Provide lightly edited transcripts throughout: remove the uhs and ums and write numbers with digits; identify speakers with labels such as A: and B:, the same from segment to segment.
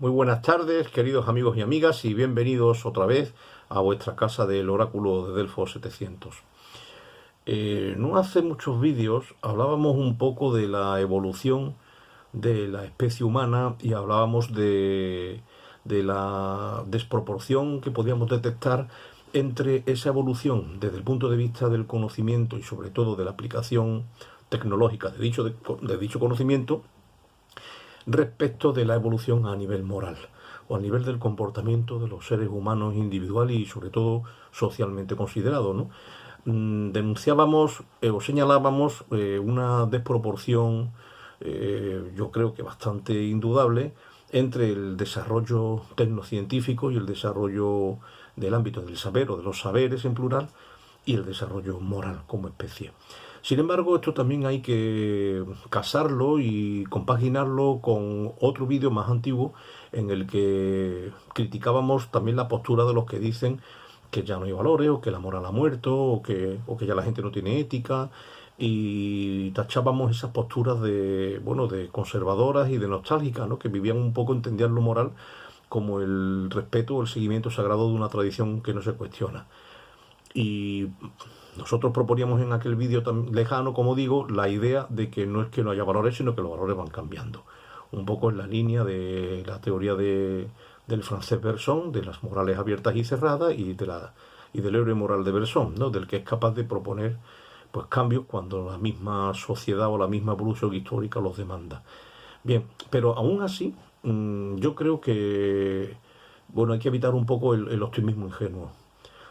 A: Muy buenas tardes, queridos amigos y amigas, y bienvenidos otra vez a vuestra casa del oráculo de Delfos 700. No hace muchos vídeos hablábamos un poco de la evolución de la especie humana y hablábamos de la desproporción que podíamos detectar entre esa evolución desde el punto de vista del conocimiento y sobre todo de la aplicación tecnológica de dicho conocimiento respecto de la evolución a nivel moral o a nivel del comportamiento de los seres humanos individual y sobre todo socialmente considerado, ¿no? Denunciábamos o señalábamos una desproporción, yo creo que bastante indudable, entre el desarrollo tecnocientífico y el desarrollo del ámbito del saber o de los saberes en plural y el desarrollo moral como especie. Sin embargo, esto también hay que casarlo y compaginarlo con otro vídeo más antiguo en el que criticábamos también la postura de los que dicen que ya no hay valores o que la moral ha muerto o que ya la gente no tiene ética y tachábamos esas posturas de conservadoras y de nostálgicas, ¿no? Que vivían un poco, entendían lo moral como el respeto o el seguimiento sagrado de una tradición que no se cuestiona. Y nosotros proponíamos en aquel vídeo tan lejano, como digo, la idea de que no es que no haya valores, sino que los valores van cambiando. Un poco en la línea de la teoría del francés Bergson, de las morales abiertas y cerradas, y del héroe moral de Bergson, ¿no? Del que es capaz de proponer pues cambios cuando la misma sociedad o la misma evolución histórica los demanda. Bien, pero aún así, yo creo que hay que evitar un poco el optimismo ingenuo.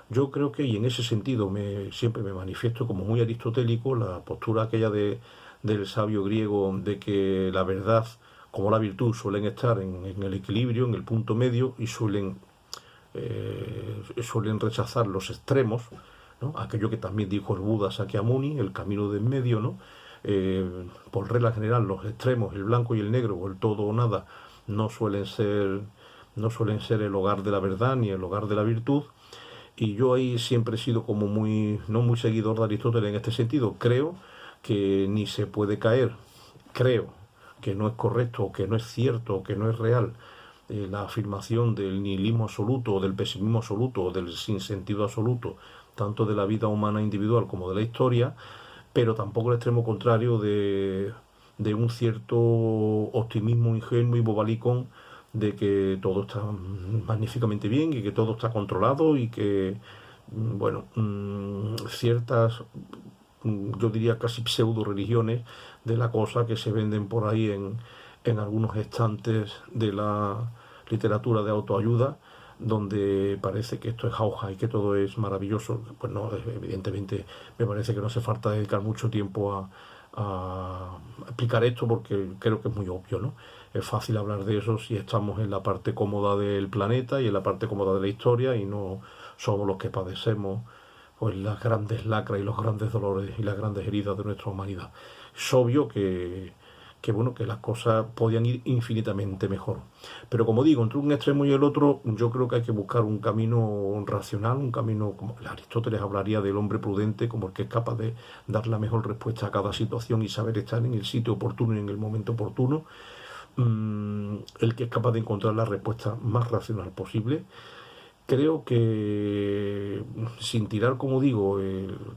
A: Yo creo que, y en ese sentido siempre me manifiesto como muy aristotélico, la postura aquella del sabio griego de que la verdad como la virtud suelen estar en el equilibrio, en el punto medio, y suelen rechazar los extremos, ¿no? Aquello que también dijo el Buda Sakyamuni, el camino de en medio, ¿no? Por regla general, los extremos, el blanco y el negro, o el todo o nada, no suelen ser el hogar de la verdad ni el hogar de la virtud. Y yo ahí siempre he sido como no muy seguidor de Aristóteles en este sentido. Creo que ni se puede caer, creo que no es correcto, que no es cierto, que no es real la afirmación del nihilismo absoluto, o del pesimismo absoluto, o del sinsentido absoluto, tanto de la vida humana individual como de la historia, pero tampoco el extremo contrario de un cierto optimismo ingenuo y bobalicón de que todo está magníficamente bien y que todo está controlado y que, ciertas, yo diría casi pseudo religiones de la cosa que se venden por ahí en algunos estantes de la literatura de autoayuda, donde parece que esto es jauja y que todo es maravilloso. Pues no, evidentemente me parece que no hace falta dedicar mucho tiempo a explicar esto porque creo que es muy obvio, ¿no? Es fácil hablar de eso si estamos en la parte cómoda del planeta y en la parte cómoda de la historia y no somos los que padecemos pues las grandes lacras y los grandes dolores y las grandes heridas de nuestra humanidad. Es obvio que las cosas podían ir infinitamente mejor. Pero como digo, entre un extremo y el otro, yo creo que hay que buscar un camino racional, un camino, como Aristóteles hablaría del hombre prudente, como el que es capaz de dar la mejor respuesta a cada situación y saber estar en el sitio oportuno y en el momento oportuno, el que es capaz de encontrar la respuesta más racional posible. Creo que sin tirar, como digo,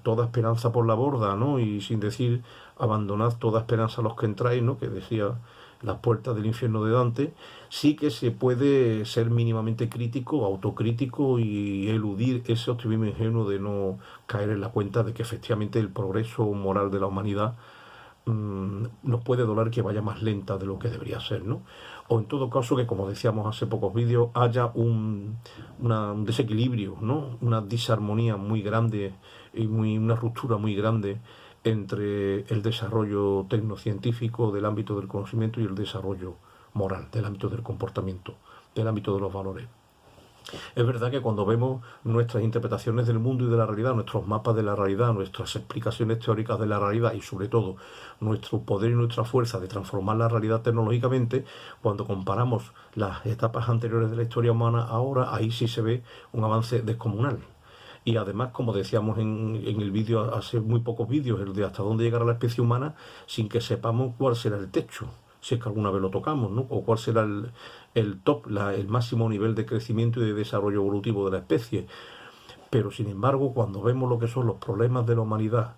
A: toda esperanza por la borda, ¿no? Y sin decir abandonad toda esperanza a los que entráis, ¿no? Que decía las puertas del infierno de Dante, sí que se puede ser mínimamente crítico, autocrítico y eludir ese optimismo ingenuo de no caer en la cuenta de que efectivamente el progreso moral de la humanidad nos puede doler que vaya más lenta de lo que debería ser, ¿no? O en todo caso que, como decíamos hace pocos vídeos, haya un desequilibrio, ¿no? Una disarmonía muy grande y una ruptura muy grande entre el desarrollo tecnocientífico del ámbito del conocimiento y el desarrollo moral del ámbito del comportamiento, del ámbito de los valores. Es verdad que cuando vemos nuestras interpretaciones del mundo y de la realidad, nuestros mapas de la realidad, nuestras explicaciones teóricas de la realidad y sobre todo nuestro poder y nuestra fuerza de transformar la realidad tecnológicamente, cuando comparamos las etapas anteriores de la historia humana ahora, ahí sí se ve un avance descomunal. Y además, como decíamos en el vídeo, hace muy pocos vídeos, el de hasta dónde llegará la especie humana, sin que sepamos cuál será el techo, si es que alguna vez lo tocamos, ¿no? O cuál será el top, el máximo nivel de crecimiento y de desarrollo evolutivo de la especie. Pero sin embargo, cuando vemos lo que son los problemas de la humanidad,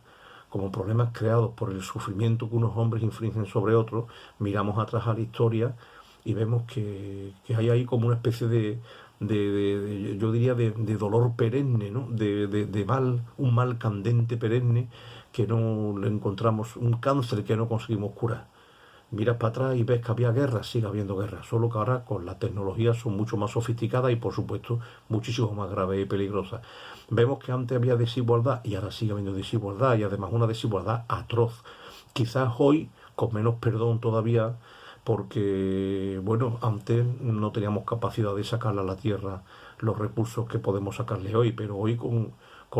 A: como problemas creados por el sufrimiento que unos hombres infringen sobre otros, miramos atrás a la historia y vemos que hay ahí como una especie yo diría, de dolor perenne, ¿no? De mal, un mal candente perenne que no le encontramos, un cáncer que no conseguimos curar. Miras para atrás y ves que había guerra, sigue habiendo guerra, solo que ahora con la tecnología son mucho más sofisticadas y por supuesto muchísimo más graves y peligrosas. Vemos que antes había desigualdad y ahora sigue habiendo desigualdad y además una desigualdad atroz. Quizás hoy con menos perdón todavía porque, bueno, antes no teníamos capacidad de sacarle a la tierra los recursos que podemos sacarle hoy, pero hoy con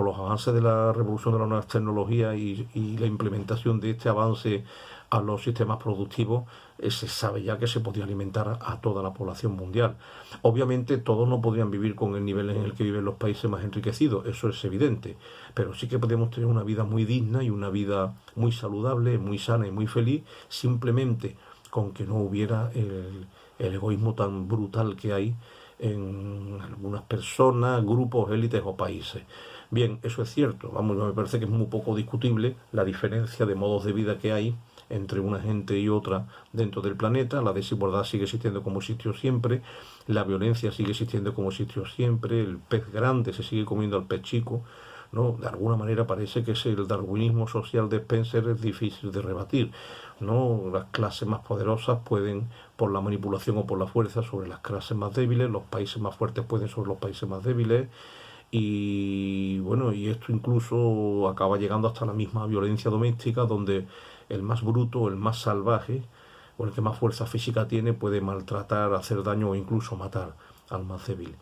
A: los avances de la revolución de las nuevas tecnologías y la implementación de este avance a los sistemas productivos, se sabe ya que se podía alimentar a toda la población mundial. Obviamente todos no podrían vivir con el nivel en el que viven los países más enriquecidos, eso es evidente, pero sí que podemos tener una vida muy digna y una vida muy saludable, muy sana y muy feliz, simplemente con que no hubiera el egoísmo tan brutal que hay en algunas personas, grupos, élites o países. Bien, eso es cierto, vamos, me parece que es muy poco discutible la diferencia de modos de vida que hay entre una gente y otra dentro del planeta. La desigualdad sigue existiendo como existió siempre, la violencia sigue existiendo como existió siempre, el pez grande se sigue comiendo al pez chico, ¿no? De alguna manera parece que el darwinismo social de Spencer es difícil de rebatir, ¿no? Las clases más poderosas pueden, por la manipulación o por la fuerza, sobre las clases más débiles, los países más fuertes pueden sobre los países más débiles, y bueno, y esto incluso acaba llegando hasta la misma violencia doméstica, donde el más bruto, el más salvaje, o el que más fuerza física tiene, puede maltratar, hacer daño o incluso matar al más débil.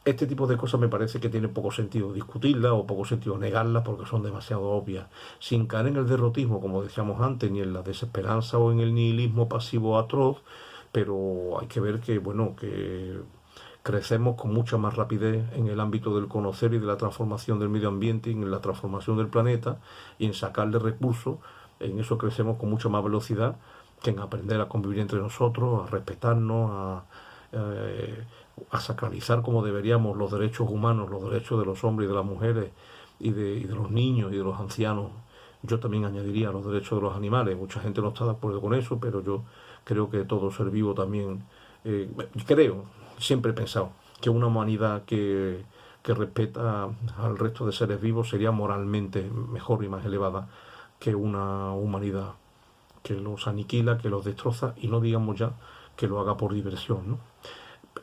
A: Este tipo de cosas me parece que tiene poco sentido discutirlas o poco sentido negarlas porque son demasiado obvias, sin caer en el derrotismo, como decíamos antes, ni en la desesperanza o en el nihilismo pasivo atroz, pero hay que ver que, bueno, que crecemos con mucha más rapidez en el ámbito del conocer y de la transformación del medio ambiente y en la transformación del planeta y en sacarle recursos. En eso crecemos con mucha más velocidad que en aprender a convivir entre nosotros, a respetarnos, a sacralizar como deberíamos los derechos humanos, los derechos de los hombres y de las mujeres y de los niños y de los ancianos. Yo también añadiría los derechos de los animales. Mucha gente no está de acuerdo con eso, pero yo creo que todo ser vivo también, siempre he pensado que una humanidad que respeta al resto de seres vivos sería moralmente mejor y más elevada que una humanidad que los aniquila, que los destroza y no digamos ya que lo haga por diversión, ¿no?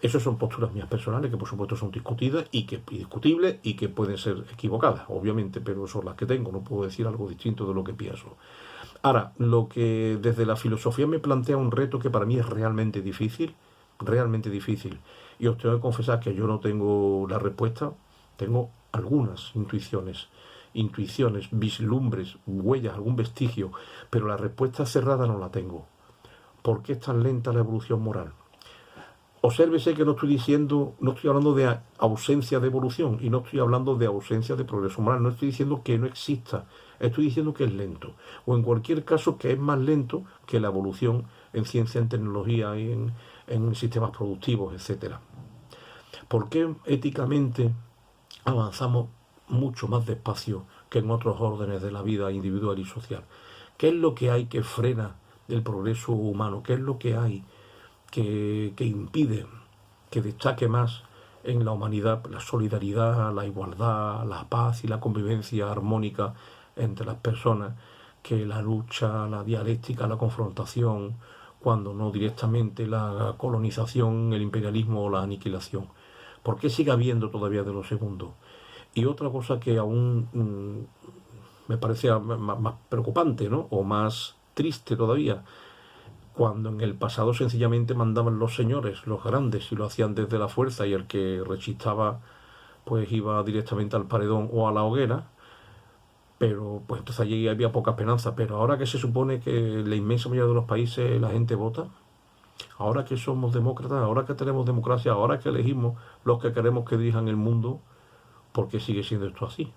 A: Esas son posturas mías personales que por supuesto son discutidas y discutibles y que pueden ser equivocadas, obviamente, pero son las que tengo, no puedo decir algo distinto de lo que pienso. Ahora, lo que desde la filosofía me plantea un reto que para mí es realmente difícil, y os tengo que confesar que yo no tengo la respuesta, tengo algunas intuiciones, vislumbres, huellas, algún vestigio, pero la respuesta cerrada no la tengo. ¿Por qué es tan lenta la evolución moral? Obsérvese que no estoy hablando de ausencia de evolución y no estoy hablando de ausencia de progreso moral, no estoy diciendo que no exista, estoy diciendo que es lento, o en cualquier caso que es más lento que la evolución en ciencia, en tecnología, en sistemas productivos, etcétera. ¿Por qué éticamente avanzamos mucho más despacio que en otros órdenes de la vida individual y social? ¿Qué es lo que hay que frena el progreso humano? ¿Qué es lo que hay que impide que destaque más en la humanidad la solidaridad, la igualdad, la paz y la convivencia armónica entre las personas, que la lucha, la dialéctica, la confrontación, cuando no directamente la colonización, el imperialismo o la aniquilación? ¿Por qué sigue habiendo todavía de lo segundo? Y otra cosa que aún me parece más preocupante, ¿no? O más triste todavía, cuando en el pasado sencillamente mandaban los señores, los grandes, y lo hacían desde la fuerza, y el que rechistaba pues iba directamente al paredón o a la hoguera, pero pues entonces allí había poca esperanza. Pero ahora que se supone que en la inmensa mayoría de los países la gente vota, ahora que somos demócratas, ahora que tenemos democracia, ahora que elegimos los que queremos que dirijan el mundo, ¿por qué sigue siendo esto así?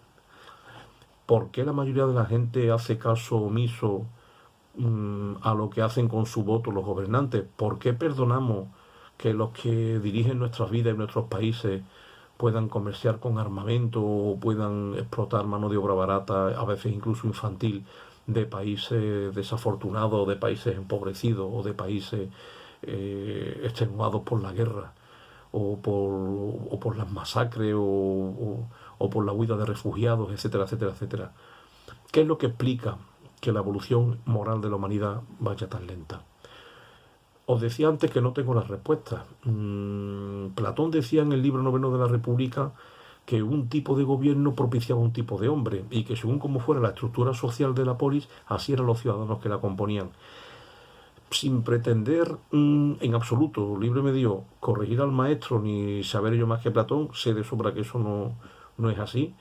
A: ¿Por qué la mayoría de la gente hace caso omiso a lo que hacen con su voto los gobernantes? ¿Por qué perdonamos que los que dirigen nuestras vidas y nuestros países puedan comerciar con armamento o puedan explotar mano de obra barata, a veces incluso infantil, de países desafortunados, de países empobrecidos o de países extenuados por la guerra o por las masacres o por la huida de refugiados, etcétera, etcétera, etcétera? ¿Qué es lo que explica que la evolución moral de la humanidad vaya tan lenta? Os decía antes que no tengo las respuestas. Platón decía en el libro noveno de la República que un tipo de gobierno propiciaba un tipo de hombre y que según como fuera la estructura social de la polis, así eran los ciudadanos que la componían. Sin pretender en absoluto, libre me dio, corregir al maestro ni saber yo más que Platón, sé de sobra que eso no es así.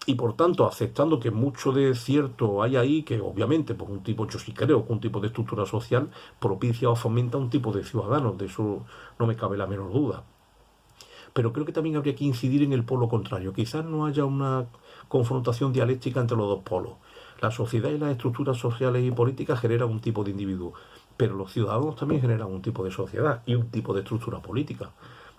A: Y por tanto, aceptando que mucho de cierto hay ahí, que obviamente, pues un tipo, yo sí creo que un tipo de estructura social propicia o fomenta un tipo de ciudadanos, de eso no me cabe la menor duda. Pero creo que también habría que incidir en el polo contrario. Quizás no haya una confrontación dialéctica entre los dos polos. La sociedad y las estructuras sociales y políticas generan un tipo de individuo, pero los ciudadanos también generan un tipo de sociedad y un tipo de estructura política.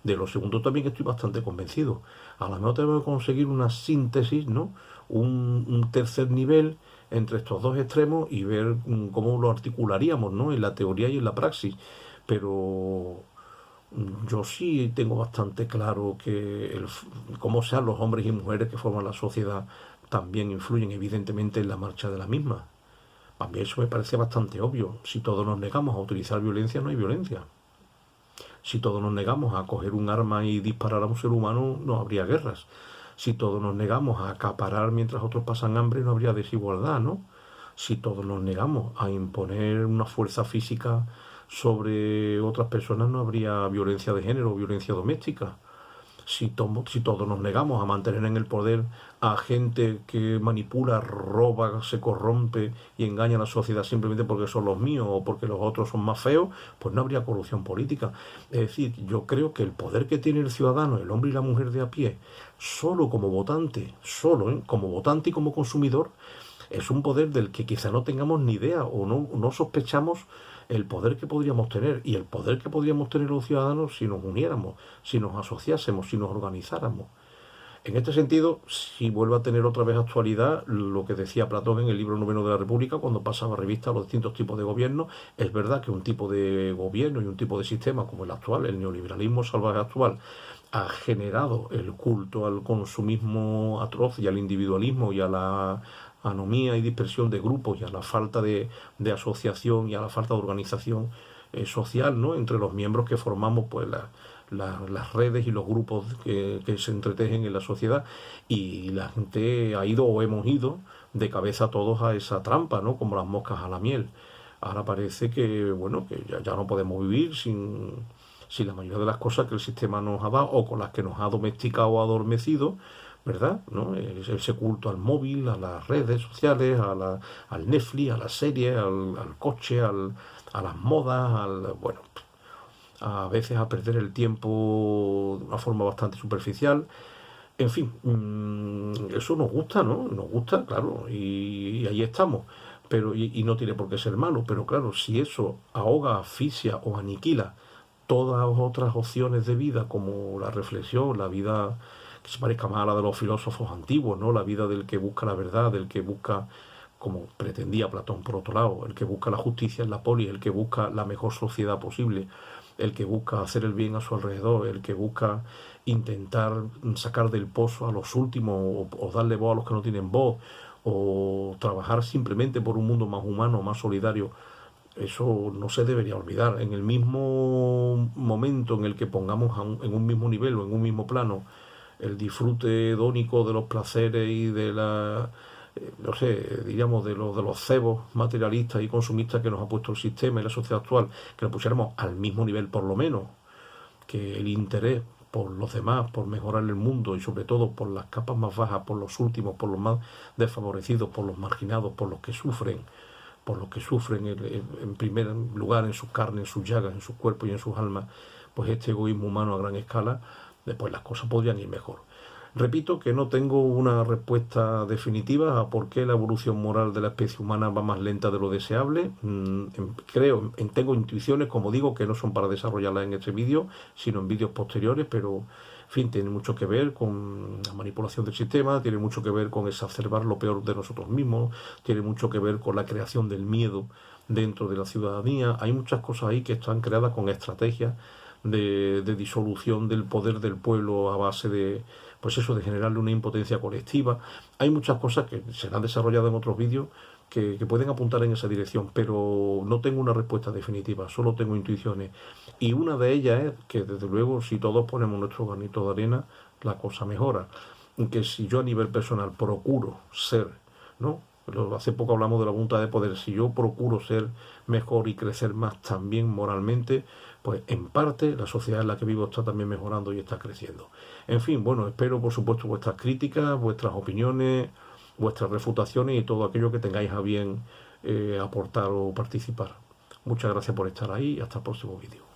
A: De lo segundo también estoy bastante convencido. A lo mejor tenemos que conseguir una síntesis, ¿no? Un tercer nivel entre estos dos extremos y ver cómo lo articularíamos, ¿no? En la teoría y en la praxis. Pero yo sí tengo bastante claro que cómo sean los hombres y mujeres que forman la sociedad también influyen evidentemente en la marcha de la misma. A mí eso me parece bastante obvio. Si todos nos negamos a utilizar violencia, no hay violencia. Si todos nos negamos a coger un arma y disparar a un ser humano, no habría guerras. Si todos nos negamos a acaparar mientras otros pasan hambre, no habría desigualdad, ¿no? Si todos nos negamos a imponer una fuerza física sobre otras personas, no habría violencia de género o violencia doméstica. Si todos nos negamos a mantener en el poder a gente que manipula, roba, se corrompe y engaña a la sociedad simplemente porque son los míos o porque los otros son más feos, pues no habría corrupción política. Es decir, yo creo que el poder que tiene el ciudadano, el hombre y la mujer de a pie, solo como votante, como votante y como consumidor, es un poder del que quizá no tengamos ni idea o no sospechamos el poder que podríamos tener y el poder que podríamos tener los ciudadanos si nos uniéramos, si nos asociásemos, si nos organizáramos. En este sentido, si vuelve a tener otra vez actualidad lo que decía Platón en el libro noveno de la República cuando pasaba revista a los distintos tipos de gobierno, es verdad que un tipo de gobierno y un tipo de sistema como el actual, el neoliberalismo salvaje actual, ha generado el culto al consumismo atroz y al individualismo y a la anomía y dispersión de grupos y a la falta de asociación y a la falta de organización social, ¿no? Entre los miembros que formamos pues las redes y los grupos que se entretejen en la sociedad, y la gente ha ido o hemos ido de cabeza todos a esa trampa, ¿no? Como las moscas a la miel. Ahora parece que, bueno, que ya no podemos vivir sin la mayoría de las cosas que el sistema nos ha dado o con las que nos ha domesticado o adormecido, ¿verdad? ¿No? Ese culto al móvil, a las redes sociales, al Netflix, a las series, al coche, a las modas, bueno, a veces a perder el tiempo de una forma bastante superficial. En fin, eso nos gusta, ¿no? Nos gusta, claro, y ahí estamos. Pero, y no tiene por qué ser malo, pero claro, si eso ahoga, asfixia o aniquila todas otras opciones de vida, como la reflexión, la vida que se parezca más a la de los filósofos antiguos, ¿no? La vida del que busca la verdad, del que busca, como pretendía Platón por otro lado, el que busca la justicia en la polis, el que busca la mejor sociedad posible, el que busca hacer el bien a su alrededor, el que busca intentar sacar del pozo a los últimos o darle voz a los que no tienen voz, o trabajar simplemente por un mundo más humano, más solidario. Eso no se debería olvidar. En el mismo momento en el que pongamos en un mismo nivel o en un mismo plano el disfrute hedónico de los placeres y de no sé, diríamos de los cebos materialistas y consumistas que nos ha puesto el sistema y la sociedad actual, que lo pusiéramos al mismo nivel por lo menos, que el interés por los demás, por mejorar el mundo y sobre todo por las capas más bajas, por los últimos, por los más desfavorecidos, por los marginados, por los que sufren en primer lugar en sus carnes, en sus llagas, en sus cuerpos y en sus almas, pues este egoísmo humano a gran escala, después las cosas podrían ir mejor. Repito que no tengo una respuesta definitiva a por qué la evolución moral de la especie humana va más lenta de lo deseable. Tengo intuiciones, como digo, que no son para desarrollarlas en este vídeo, sino en vídeos posteriores, pero en fin, tiene mucho que ver con la manipulación del sistema, tiene mucho que ver con exacerbar lo peor de nosotros mismos, tiene mucho que ver con la creación del miedo dentro de la ciudadanía. Hay muchas cosas ahí que están creadas con estrategias de disolución del poder del pueblo a base de, pues eso, de generarle una impotencia colectiva. Hay muchas cosas que serán desarrolladas en otros vídeos que pueden apuntar en esa dirección, pero no tengo una respuesta definitiva, solo tengo intuiciones. Y una de ellas es que, desde luego, si todos ponemos nuestro granito de arena, la cosa mejora. Que si yo a nivel personal procuro ser, ¿no? Hace poco hablamos de la voluntad de poder. Si yo procuro ser mejor y crecer más también moralmente, pues en parte la sociedad en la que vivo está también mejorando y está creciendo. En fin, bueno, espero por supuesto vuestras críticas, vuestras opiniones, vuestras refutaciones y todo aquello que tengáis a bien aportar o participar. Muchas gracias por estar ahí y hasta el próximo vídeo.